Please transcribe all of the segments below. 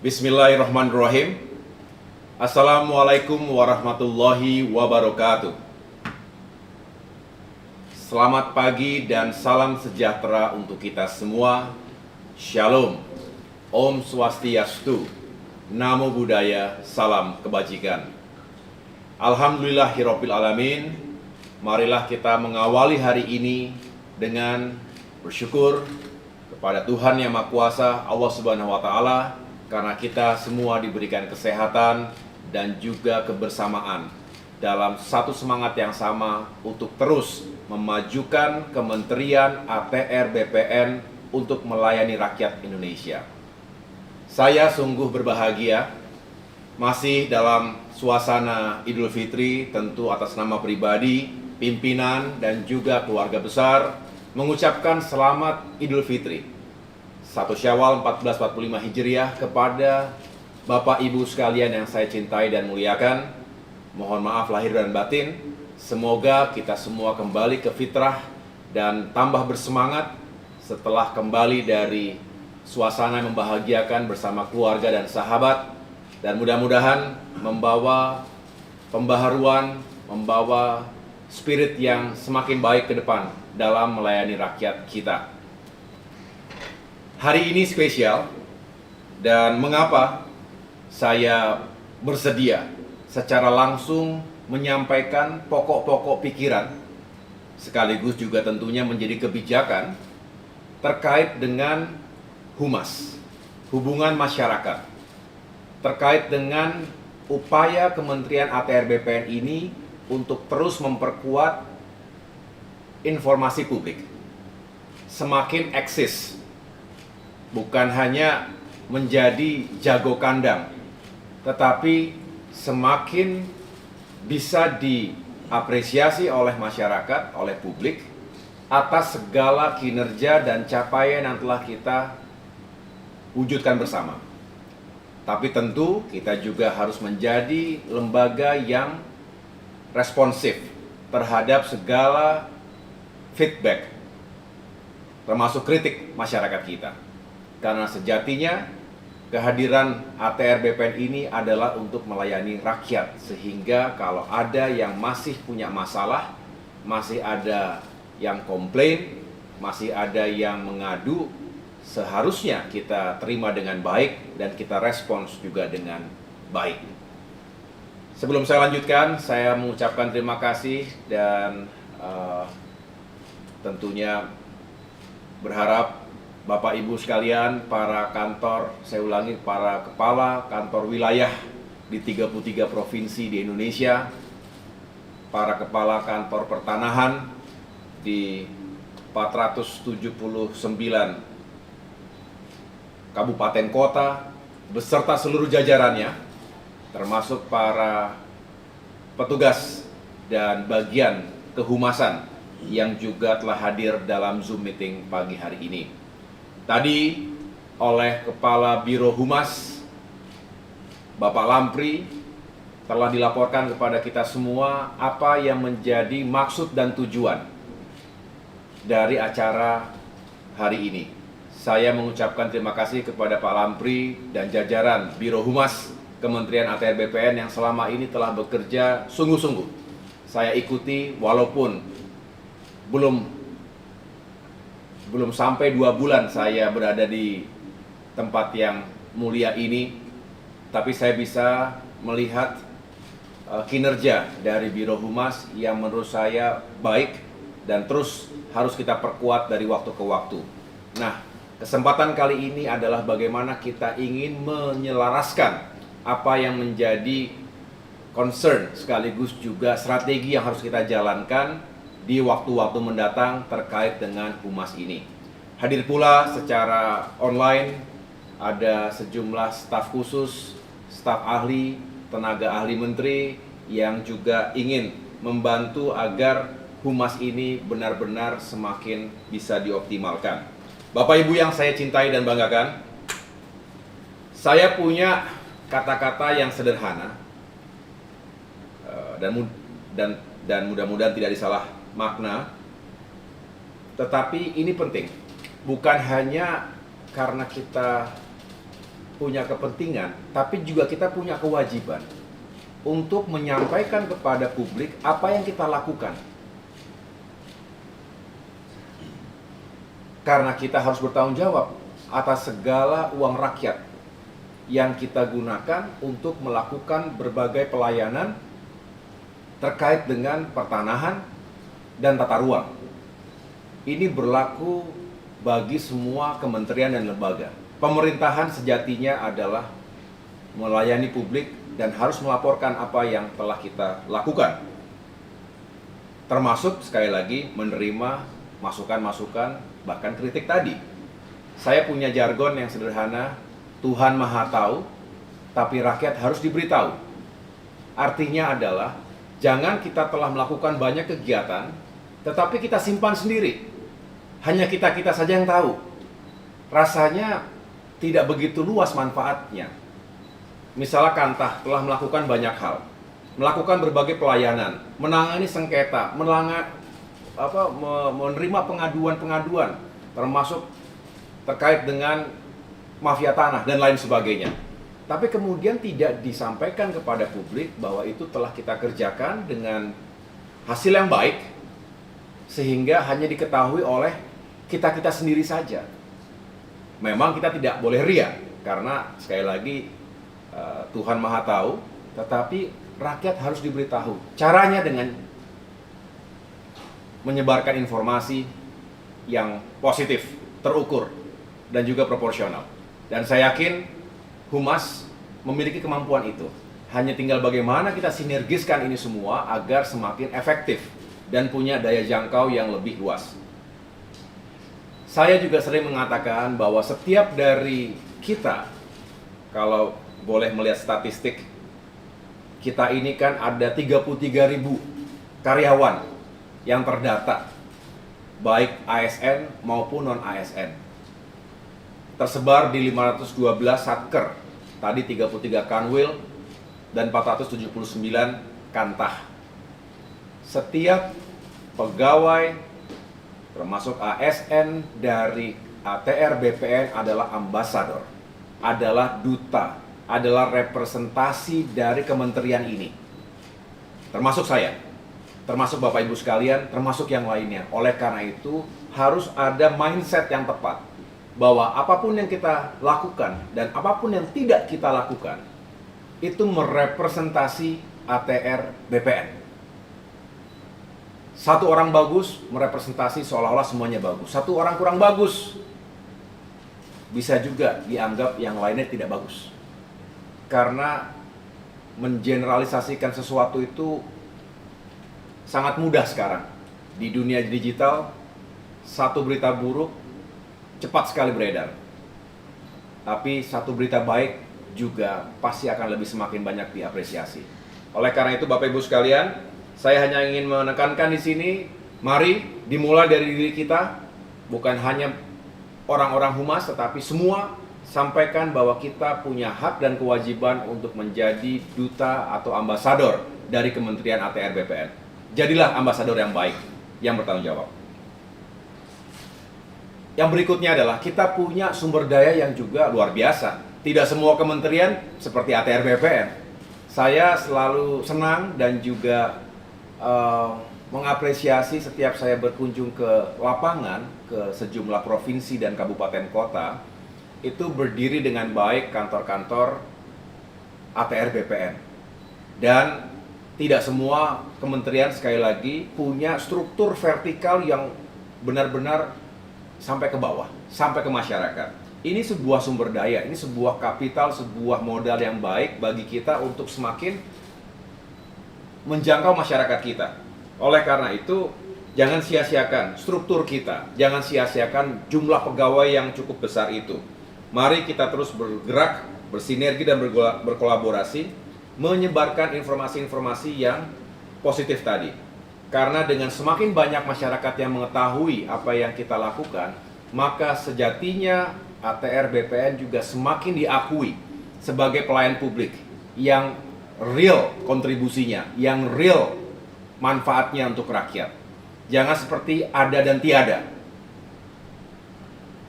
Bismillahirrahmanirrahim. Assalamualaikum warahmatullahi wabarakatuh. Selamat pagi dan salam sejahtera untuk kita semua. Shalom, Om Swastiastu, Namo Buddhaya, salam kebajikan. Alhamdulillahirabbil alamin. Marilah kita mengawali hari ini dengan bersyukur kepada Tuhan Yang Maha Kuasa, Allah Subhanahu wa taala, karena kita semua diberikan kesehatan dan juga kebersamaan dalam satu semangat yang sama untuk terus memajukan Kementerian ATR BPN untuk melayani rakyat Indonesia. Saya sungguh berbahagia masih dalam suasana Idul Fitri, tentu atas nama pribadi, pimpinan dan juga keluarga besar mengucapkan selamat Idul Fitri 1 Syawal 1445 Hijriah kepada Bapak Ibu sekalian yang saya cintai dan muliakan. Mohon maaf lahir dan batin. Semoga kita semua kembali ke fitrah dan tambah bersemangat setelah kembali dari suasana yang membahagiakan bersama keluarga dan sahabat, dan mudah-mudahan membawa pembaharuan, membawa spirit yang semakin baik ke depan dalam melayani rakyat kita. Hari ini spesial, dan mengapa saya bersedia secara langsung menyampaikan pokok-pokok pikiran sekaligus juga tentunya menjadi kebijakan terkait dengan humas, hubungan masyarakat, terkait dengan upaya Kementerian ATR BPN ini untuk terus memperkuat informasi publik, semakin eksis, bukan hanya menjadi jago kandang, tetapi semakin bisa diapresiasi oleh masyarakat, oleh publik atas segala kinerja dan capaian yang telah kita wujudkan bersama. Tapi tentu kita juga harus menjadi lembaga yang responsif terhadap segala feedback, termasuk kritik masyarakat kita. Karena sejatinya kehadiran ATR BPN ini adalah untuk melayani rakyat, sehingga kalau ada yang masih punya masalah, masih ada yang komplain, masih ada yang mengadu, seharusnya kita terima dengan baik dan kita respons juga dengan baik. Sebelum saya lanjutkan, saya mengucapkan terima kasih dan tentunya berharap Bapak Ibu sekalian, para kantor, saya ulangi, para kepala kantor wilayah di 33 provinsi di Indonesia, para kepala kantor pertanahan di 479 kabupaten kota, beserta seluruh jajarannya, termasuk para petugas dan bagian kehumasan yang juga telah hadir dalam Zoom meeting pagi hari ini. Tadi oleh Kepala Biro Humas, Bapak Lampri, telah dilaporkan kepada kita semua apa yang menjadi maksud dan tujuan dari acara hari ini. Saya mengucapkan terima kasih kepada Pak Lampri dan jajaran Biro Humas Kementerian ATR BPN yang selama ini telah bekerja sungguh-sungguh. Saya ikuti walaupun belum sampai 2 bulan saya berada di tempat yang mulia ini, tapi saya bisa melihat kinerja dari Biro Humas yang menurut saya baik dan terus harus kita perkuat dari waktu ke waktu. Nah, kesempatan kali ini adalah bagaimana kita ingin menyelaraskan apa yang menjadi concern sekaligus juga strategi yang harus kita jalankan di waktu-waktu mendatang terkait dengan humas ini. Hadir pula secara online ada sejumlah staf khusus, staf ahli, tenaga ahli menteri yang juga ingin membantu agar humas ini benar-benar semakin bisa dioptimalkan. Bapak Ibu yang saya cintai dan banggakan, saya punya kata-kata yang sederhana dan mudah-mudahan tidak disalah makna, tetapi ini penting, bukan hanya karena kita punya kepentingan, tapi juga kita punya kewajiban untuk menyampaikan kepada publik apa yang kita lakukan. Karena kita harus bertanggung jawab atas segala uang rakyat yang kita gunakan untuk melakukan berbagai pelayanan terkait dengan pertanahan dan tata ruang. Ini berlaku bagi semua kementerian dan lembaga. Pemerintahan sejatinya adalah melayani publik dan harus melaporkan apa yang telah kita lakukan. Termasuk sekali lagi menerima masukan-masukan, bahkan kritik tadi. Saya punya jargon yang sederhana, Tuhan Maha Tahu, tapi rakyat harus diberitahu. Artinya adalah, jangan kita telah melakukan banyak kegiatan, tetapi kita simpan sendiri. Hanya kita-kita saja yang tahu. Rasanya tidak begitu luas manfaatnya. Misalnya Kantah telah melakukan banyak hal, melakukan berbagai pelayanan, menangani sengketa, menerima pengaduan-pengaduan, termasuk terkait dengan mafia tanah dan lain sebagainya. Tapi kemudian tidak disampaikan kepada publik bahwa itu telah kita kerjakan dengan hasil yang baik, sehingga hanya diketahui oleh kita-kita sendiri saja. Memang kita tidak boleh ria, karena sekali lagi Tuhan Maha Tahu, tetapi rakyat harus diberitahu. Caranya dengan menyebarkan informasi yang positif, terukur, dan juga proporsional. Dan saya yakin Humas memiliki kemampuan itu. Hanya tinggal bagaimana kita sinergiskan ini semua agar semakin efektif dan punya daya jangkau yang lebih luas. Saya juga sering mengatakan bahwa setiap dari kita, kalau boleh melihat statistik, kita ini kan ada 33.000 karyawan yang terdata, baik ASN maupun non-ASN. Tersebar di 512 satker, tadi 33 kanwil, dan 479 kantah. Setiap pegawai, termasuk ASN dari ATR BPN adalah ambasador, adalah duta, adalah representasi dari kementerian ini. Termasuk saya, termasuk Bapak Ibu sekalian, termasuk yang lainnya. Oleh karena itu, harus ada mindset yang tepat, bahwa apapun yang kita lakukan dan apapun yang tidak kita lakukan, itu merepresentasi ATR BPN. Satu orang bagus merepresentasi seolah-olah semuanya bagus. Satu orang kurang bagus, bisa juga dianggap yang lainnya tidak bagus. Karena mengeneralisasikan sesuatu itu sangat mudah sekarang. Di dunia digital, satu berita buruk cepat sekali beredar. Tapi satu berita baik juga pasti akan lebih semakin banyak diapresiasi. Oleh karena itu Bapak Ibu sekalian, saya hanya ingin menekankan di sini, mari dimulai dari diri kita, bukan hanya orang-orang humas, tetapi semua sampaikan bahwa kita punya hak dan kewajiban untuk menjadi duta atau ambasador dari Kementerian ATR BPN. Jadilah ambasador yang baik, yang bertanggung jawab. Yang berikutnya adalah kita punya sumber daya yang juga luar biasa. Tidak semua kementerian seperti ATR BPN. Saya selalu senang dan juga mengapresiasi setiap saya berkunjung ke lapangan, ke sejumlah provinsi dan kabupaten kota, itu berdiri dengan baik kantor-kantor ATR BPN. Dan tidak semua kementerian sekali lagi punya struktur vertikal yang benar-benar sampai ke bawah, sampai ke masyarakat. Ini sebuah sumber daya, ini sebuah kapital, sebuah modal yang baik bagi kita untuk semakin menjangkau masyarakat kita. Oleh karena itu, jangan sia-siakan struktur kita, jangan sia-siakan jumlah pegawai yang cukup besar itu. Mari kita terus bergerak, bersinergi dan berkolaborasi, menyebarkan informasi-informasi yang positif tadi. Karena dengan semakin banyak masyarakat yang mengetahui apa yang kita lakukan, maka sejatinya ATR BPN juga semakin diakui sebagai pelayan publik yang real kontribusinya, yang real manfaatnya untuk rakyat. Jangan seperti ada dan tiada.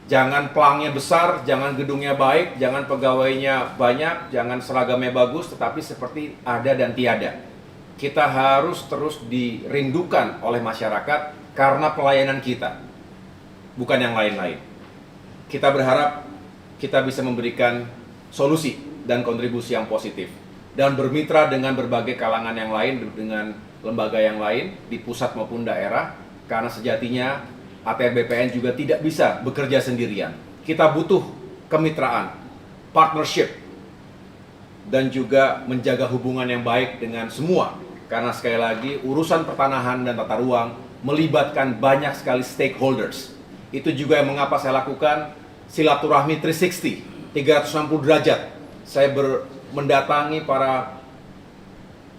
Jangan pelangnya besar, jangan gedungnya baik, jangan pegawainya banyak, jangan seragamnya bagus, tetapi seperti ada dan tiada. Kita harus terus dirindukan oleh masyarakat karena pelayanan kita, bukan yang lain-lain. Kita berharap kita bisa memberikan solusi dan kontribusi yang positif dan bermitra dengan berbagai kalangan yang lain, dengan lembaga yang lain di pusat maupun daerah, karena sejatinya ATR BPN juga tidak bisa bekerja sendirian. Kita butuh kemitraan, partnership, dan juga menjaga hubungan yang baik dengan semua. Karena sekali lagi, urusan pertanahan dan tata ruang melibatkan banyak sekali stakeholders. Itu juga yang mengapa saya lakukan silaturahmi 360, 360 derajat. Saya mendatangi para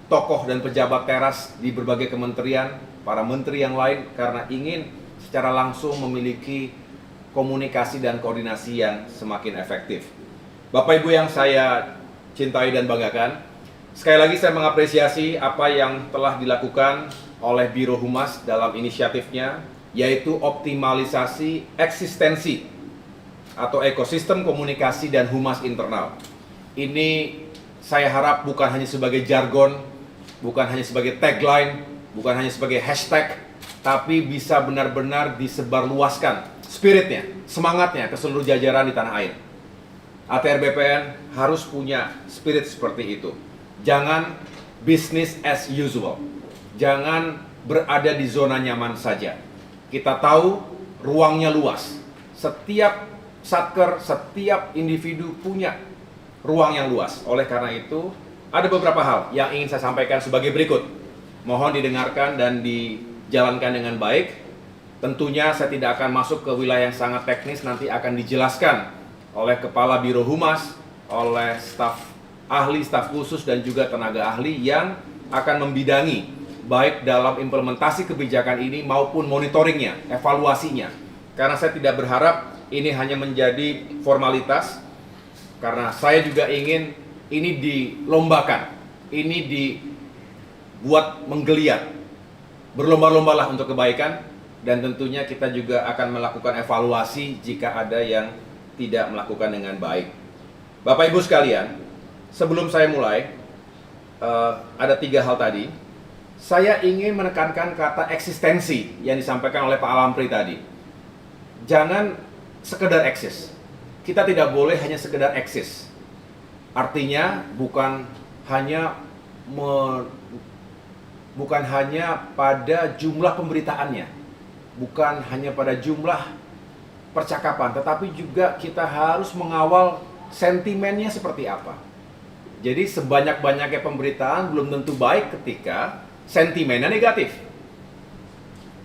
tokoh dan pejabat teras di berbagai kementerian, para menteri yang lain, karena ingin secara langsung memiliki komunikasi dan koordinasi yang semakin efektif. Bapak Ibu yang saya cintai dan banggakan, sekali lagi saya mengapresiasi apa yang telah dilakukan oleh Biro Humas dalam inisiatifnya, yaitu optimalisasi eksistensi atau ekosistem komunikasi dan humas internal. Ini saya harap bukan hanya sebagai jargon, bukan hanya sebagai tagline, bukan hanya sebagai hashtag, tapi bisa benar-benar disebarluaskan spiritnya, semangatnya ke seluruh jajaran di tanah air. ATR BPN harus punya spirit seperti itu. Jangan business as usual. Jangan berada di zona nyaman saja. Kita tahu ruangnya luas. Setiap satker, setiap individu punya ruang yang luas. Oleh karena itu, ada beberapa hal yang ingin saya sampaikan sebagai berikut. Mohon didengarkan dan dijalankan dengan baik. Tentunya saya tidak akan masuk ke wilayah yang sangat teknis, nanti akan dijelaskan oleh Kepala Biro Humas, oleh staf ahli, staf khusus, dan juga tenaga ahli yang akan membidangi baik dalam implementasi kebijakan ini maupun monitoringnya, evaluasinya. Karena saya tidak berharap ini hanya menjadi formalitas, karena saya juga ingin ini dilombakan, ini dibuat menggeliat, berlomba-lombalah untuk kebaikan, dan tentunya kita juga akan melakukan evaluasi jika ada yang tidak melakukan dengan baik. Bapak Ibu sekalian, sebelum saya mulai, ada 3 hal tadi. Saya ingin menekankan kata eksistensi yang disampaikan oleh Pak Alampri tadi. Jangan sekedar eksis. Kita tidak boleh hanya sekedar eksis. Artinya bukan hanya pada jumlah pemberitaannya, bukan hanya pada jumlah percakapan, tetapi juga kita harus mengawal sentimennya seperti apa. Jadi sebanyak-banyaknya pemberitaan belum tentu baik ketika sentimennya negatif.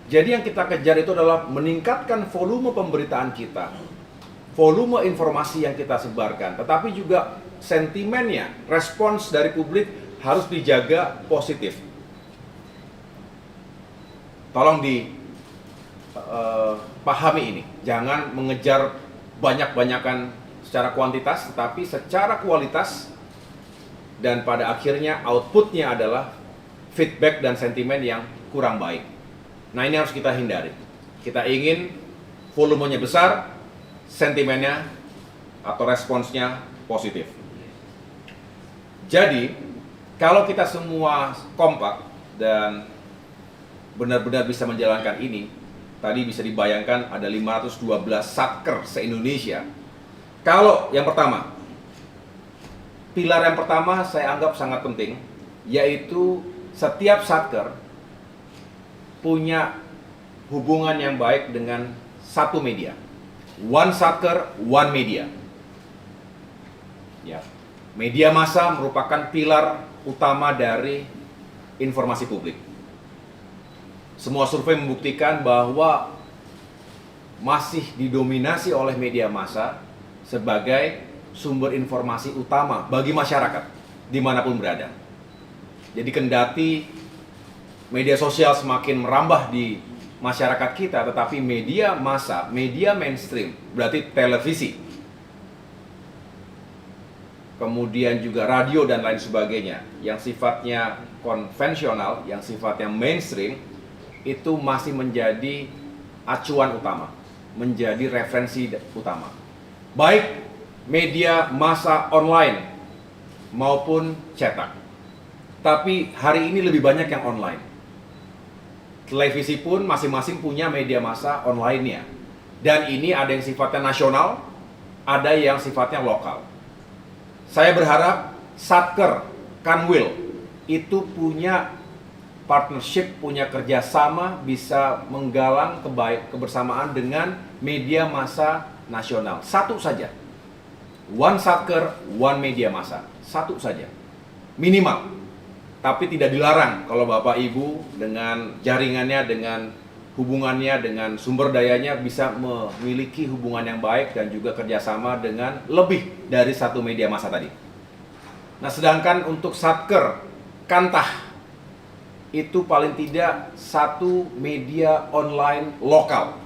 Jadi yang kita kejar itu adalah meningkatkan volume pemberitaan kita, volume informasi yang kita sebarkan, tetapi juga sentimennya, respons dari publik harus dijaga positif. Tolong pahami ini, jangan mengejar banyak-banyakan secara kuantitas, tetapi secara kualitas, dan pada akhirnya outputnya adalah feedback dan sentimen yang kurang baik. Nah, ini harus kita hindari. Kita ingin volumenya besar, sentimennya atau responsnya positif. Jadi, kalau kita semua kompak dan benar-benar bisa menjalankan ini, tadi bisa dibayangkan ada 512 satker se-Indonesia. Kalau yang pertama, pilar yang pertama saya anggap sangat penting, yaitu setiap satker punya hubungan yang baik dengan satu media. One satker, one media. Ya. Media massa merupakan pilar utama dari informasi publik. Semua survei membuktikan bahwa masih didominasi oleh media massa sebagai sumber informasi utama bagi masyarakat dimanapun berada. Jadi kendati media sosial semakin merambah di masyarakat kita, tetapi media massa, media mainstream, berarti televisi, kemudian juga radio dan lain sebagainya, yang sifatnya konvensional, yang sifatnya mainstream, itu masih menjadi acuan utama. menjadi referensi utama. Baik media massa online maupun cetak. Tapi hari ini lebih banyak yang online. Televisi pun masing-masing punya media massa online-nya. Dan ini ada yang sifatnya nasional, ada yang sifatnya lokal. Saya berharap Satker, Kanwil itu punya partnership, punya kerjasama, bisa menggalang kebersamaan dengan media massa nasional. Satu saja. One Satker, one media massa. Satu saja. Minimal. Tapi tidak dilarang kalau Bapak Ibu dengan jaringannya, dengan hubungannya, dengan sumber dayanya bisa memiliki hubungan yang baik dan juga kerjasama dengan lebih dari satu media massa tadi. Nah, sedangkan untuk Satker, Kantah, itu paling tidak satu media online lokal.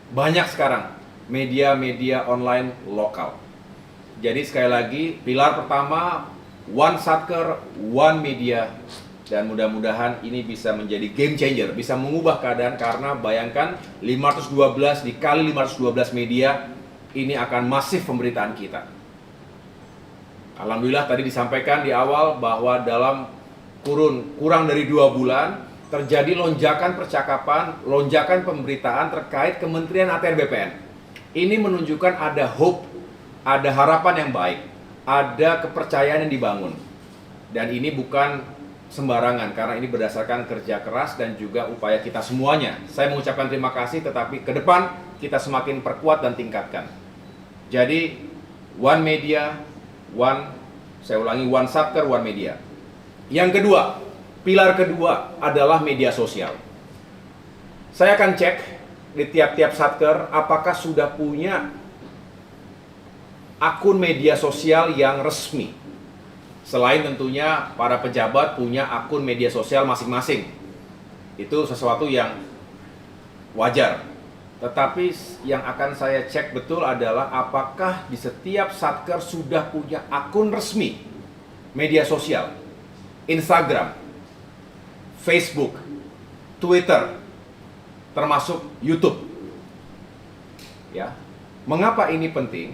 Banyak sekarang media-media online lokal. Jadi sekali lagi, pilar pertama, one Satker, one media. Dan mudah-mudahan ini bisa menjadi game changer, bisa mengubah keadaan, karena bayangkan 512 dikali 512 media, ini akan masif pemberitaan kita. Alhamdulillah tadi disampaikan di awal bahwa dalam kurang dari 2 bulan terjadi lonjakan percakapan, lonjakan pemberitaan terkait Kementerian ATR BPN. Ini menunjukkan ada hope, ada harapan yang baik, ada kepercayaan yang dibangun. Dan ini bukan sembarangan, karena ini berdasarkan kerja keras dan juga upaya kita semuanya. Saya mengucapkan terima kasih, tetapi ke depan kita semakin perkuat dan tingkatkan. Jadi one media, one Satker, one media. Yang kedua, pilar kedua adalah media sosial. Saya akan cek di tiap-tiap Satker apakah sudah punya akun media sosial yang resmi. Selain tentunya para pejabat punya akun media sosial masing-masing. Itu sesuatu yang wajar. Tetapi yang akan saya cek betul adalah apakah di setiap Satker sudah punya akun resmi media sosial. Instagram, Facebook, Twitter, termasuk YouTube. Ya. Mengapa ini penting?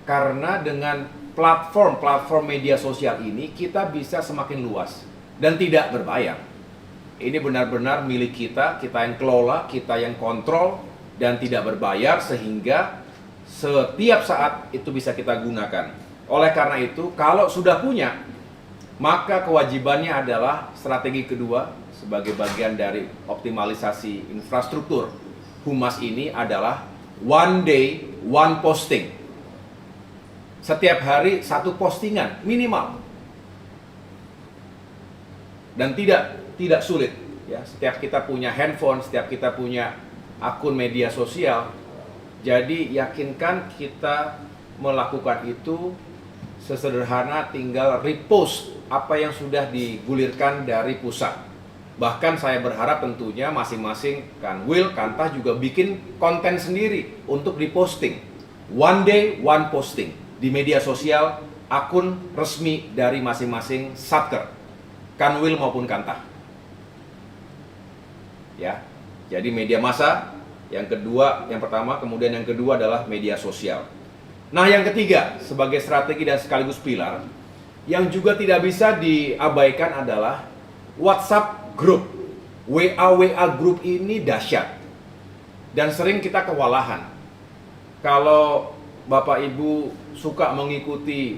Karena dengan platform media sosial ini kita bisa semakin luas dan tidak berbayar. Ini benar-benar milik kita, kita yang kelola, kita yang kontrol, dan tidak berbayar, sehingga setiap saat itu bisa kita gunakan. Oleh karena itu, kalau sudah punya, maka kewajibannya adalah strategi kedua sebagai bagian dari optimalisasi infrastruktur Humas ini adalah one day, one posting. Setiap hari satu postingan minimal. Dan tidak sulit ya. Setiap kita punya handphone, setiap kita punya akun media sosial. Jadi yakinkan kita melakukan itu sesederhana tinggal repost apa yang sudah digulirkan dari pusat. Bahkan saya berharap tentunya masing-masing Kanwil, Kantah juga bikin konten sendiri untuk diposting. One day, one posting di media sosial akun resmi dari masing-masing Satker, Kanwil maupun Kantah. Ya. Jadi media massa yang kedua, yang pertama, kemudian yang kedua adalah media sosial. Nah, yang ketiga sebagai strategi dan sekaligus pilar yang juga tidak bisa diabaikan adalah WhatsApp group. WA group ini dahsyat dan sering kita kewalahan. Kalau Bapak Ibu suka mengikuti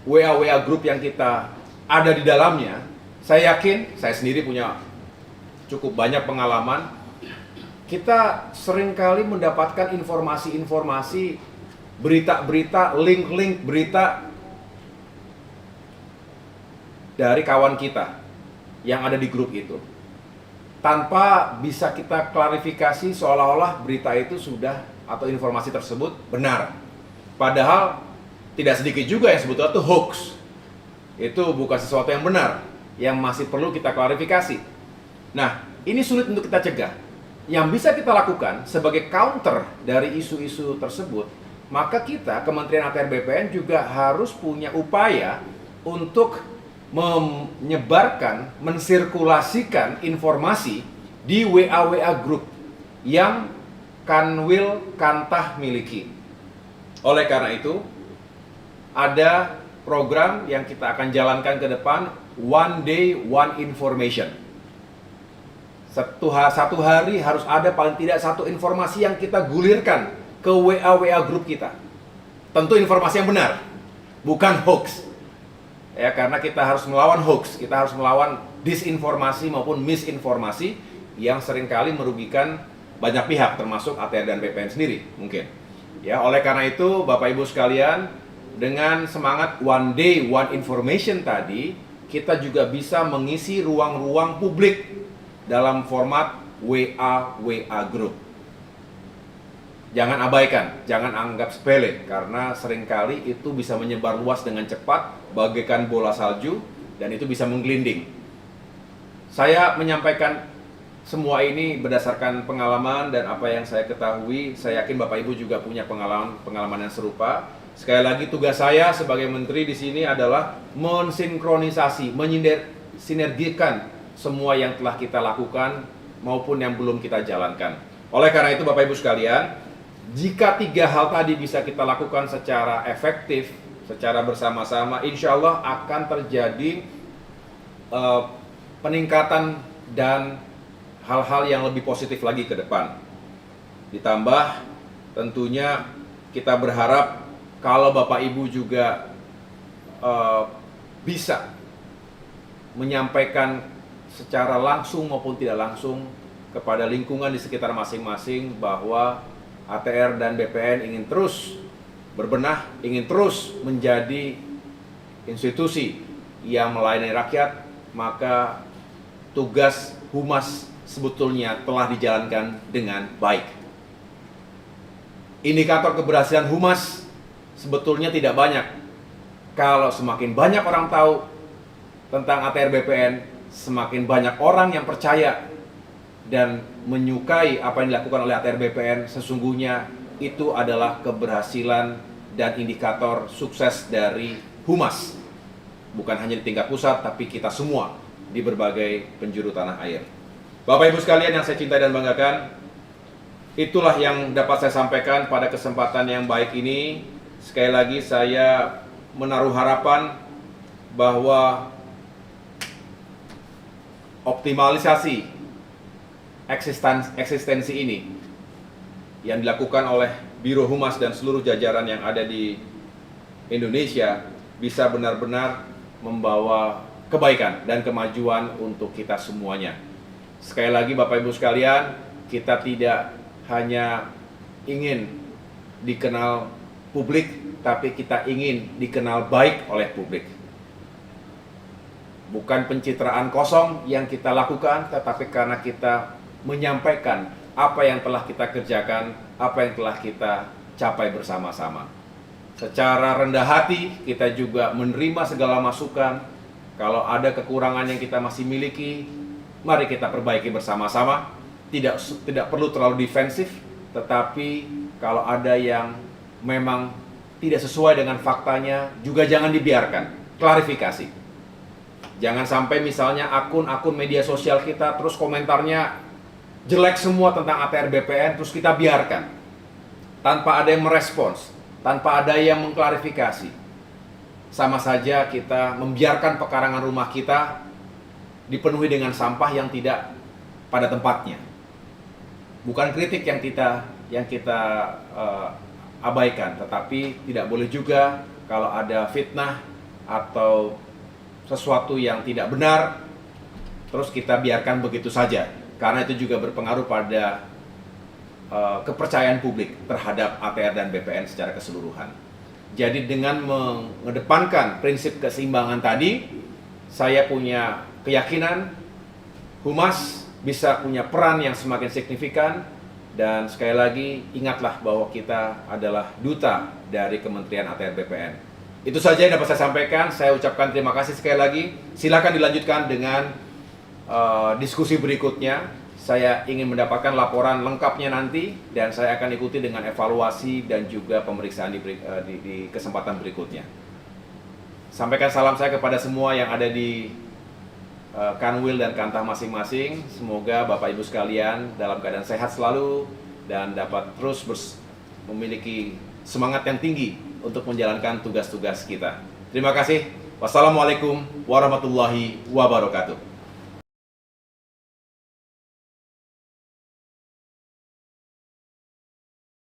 WA group yang kita ada di dalamnya, saya yakin, saya sendiri punya cukup banyak pengalaman, kita seringkali mendapatkan informasi-informasi, berita-berita, link-link berita dari kawan kita yang ada di grup itu, tanpa bisa kita klarifikasi seolah-olah berita itu sudah atau informasi tersebut benar. Padahal tidak sedikit juga yang sebetulnya itu hoax. Itu bukan sesuatu yang benar, yang masih perlu kita klarifikasi. Nah, ini sulit untuk kita cegah. Yang bisa kita lakukan sebagai counter dari isu-isu tersebut, maka kita, Kementerian ATR BPN juga harus punya upaya untuk menyebarkan, mensirkulasikan informasi di WA group yang Kanwil Kantah miliki. Oleh karena itu, ada program yang kita akan jalankan ke depan, One Day One Information. Satu hari harus ada paling tidak satu informasi yang kita gulirkan ke WA grup kita. Tentu informasi yang benar, bukan hoax. Ya, karena kita harus melawan hoax, kita harus melawan disinformasi maupun misinformasi yang seringkali merugikan banyak pihak, termasuk ATR dan BPN sendiri mungkin. Ya, oleh karena itu Bapak Ibu sekalian, dengan semangat One Day One Information tadi, kita juga bisa mengisi ruang-ruang publik dalam format WA group. Jangan abaikan, jangan anggap sepele, karena seringkali itu bisa menyebar luas dengan cepat bagaikan bola salju dan itu bisa menggelinding. Saya menyampaikan semua ini berdasarkan pengalaman dan apa yang saya ketahui. Saya yakin Bapak Ibu juga punya pengalaman yang serupa. Sekali lagi, tugas saya sebagai menteri di sini adalah mensinkronisasi, sinergikan semua yang telah kita lakukan maupun yang belum kita jalankan. Oleh karena itu Bapak Ibu sekalian, jika 3 hal tadi bisa kita lakukan secara efektif, secara bersama-sama, insya Allah akan terjadi peningkatan dan hal-hal yang lebih positif lagi ke depan. Ditambah tentunya kita berharap kalau Bapak Ibu juga bisa menyampaikan secara langsung maupun tidak langsung kepada lingkungan di sekitar masing-masing bahwa ATR dan BPN ingin terus berbenah, ingin terus menjadi institusi yang melayani rakyat, maka tugas humas sebetulnya telah dijalankan dengan baik. Indikator keberhasilan humas sebetulnya tidak banyak. Kalau semakin banyak orang tahu tentang ATR BPN, semakin banyak orang yang percaya dan menyukai apa yang dilakukan oleh ATR BPN, sesungguhnya itu adalah keberhasilan dan indikator sukses dari humas. Bukan hanya di tingkat pusat, tapi kita semua di berbagai penjuru tanah air. Bapak Ibu sekalian yang saya cintai dan banggakan, itulah yang dapat saya sampaikan pada kesempatan yang baik ini. Sekali lagi saya menaruh harapan bahwa optimalisasi eksistensi ini yang dilakukan oleh Biro Humas dan seluruh jajaran yang ada di Indonesia bisa benar-benar membawa kebaikan dan kemajuan untuk kita semuanya. Sekali lagi Bapak Ibu sekalian, kita tidak hanya ingin dikenal publik, tapi kita ingin dikenal baik oleh publik. Bukan pencitraan kosong yang kita lakukan, tetapi karena kita menyampaikan apa yang telah kita kerjakan, apa yang telah kita capai bersama-sama. Secara rendah hati, kita juga menerima segala masukan. Kalau ada kekurangan yang kita masih miliki, mari kita perbaiki bersama-sama. Tidak perlu terlalu defensif, tetapi kalau ada yang memang tidak sesuai dengan faktanya, juga jangan dibiarkan, klarifikasi. Jangan sampai misalnya akun-akun media sosial kita terus komentarnya jelek semua tentang ATR BPN, terus kita biarkan tanpa ada yang merespons, tanpa ada yang mengklarifikasi. Sama saja kita membiarkan pekarangan rumah kita dipenuhi dengan sampah yang tidak pada tempatnya. Bukan kritik yang kita abaikan, tetapi tidak boleh juga kalau ada fitnah atau sesuatu yang tidak benar terus kita biarkan begitu saja, karena itu juga berpengaruh pada kepercayaan publik terhadap ATR dan BPN secara keseluruhan. Jadi dengan mengedepankan prinsip keseimbangan tadi, saya punya keyakinan Humas bisa punya peran yang semakin signifikan. Dan sekali lagi ingatlah bahwa kita adalah duta dari Kementerian ATR BPN. Itu saja yang dapat saya sampaikan. Saya ucapkan terima kasih sekali lagi. Silakan dilanjutkan dengan diskusi berikutnya. Saya ingin mendapatkan laporan lengkapnya nanti, dan saya akan ikuti dengan evaluasi dan juga pemeriksaan di kesempatan berikutnya. Sampaikan salam saya kepada semua yang ada di Kanwil dan Kantah masing-masing. Semoga Bapak Ibu sekalian dalam keadaan sehat selalu, dan dapat terus memiliki semangat yang tinggi untuk menjalankan tugas-tugas kita. Terima kasih. Wassalamualaikum warahmatullahi wabarakatuh.